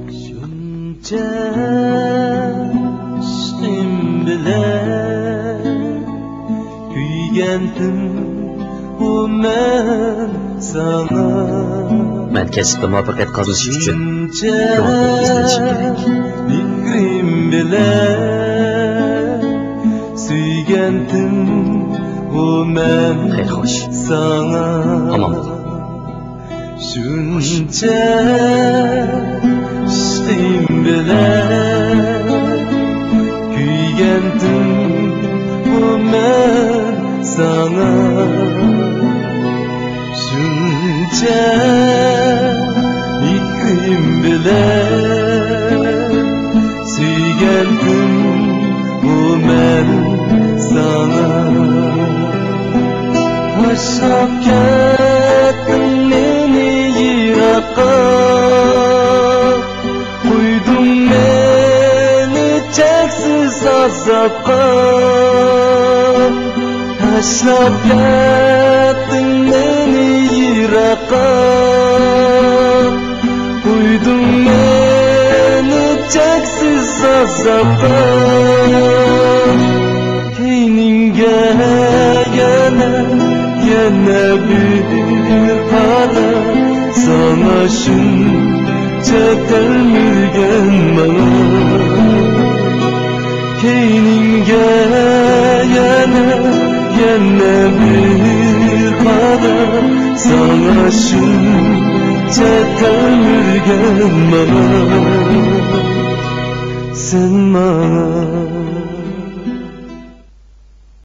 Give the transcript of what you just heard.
Shuncha ishqim bilan kuygandim bu men sana. Men kasbda muvaffaqiyat qozonish uchun fikrim bilan suygandim bu men sana. Aman. Shuncha ishqim bilan kuygandim bu men sana. Shuncha fikrim bilan suygandim bu men sana. Tashlab ketdim meni yiroqqa, qo'yding meni cheksiz azobga. Tashlab ketdim meni yiroqqa, qo'yding meni cheksiz azobga. Keyningga yana bir qara sana shuncha termilgan mana. Keyningga yana bir qara sana shuncha termilgan mana. Sen mana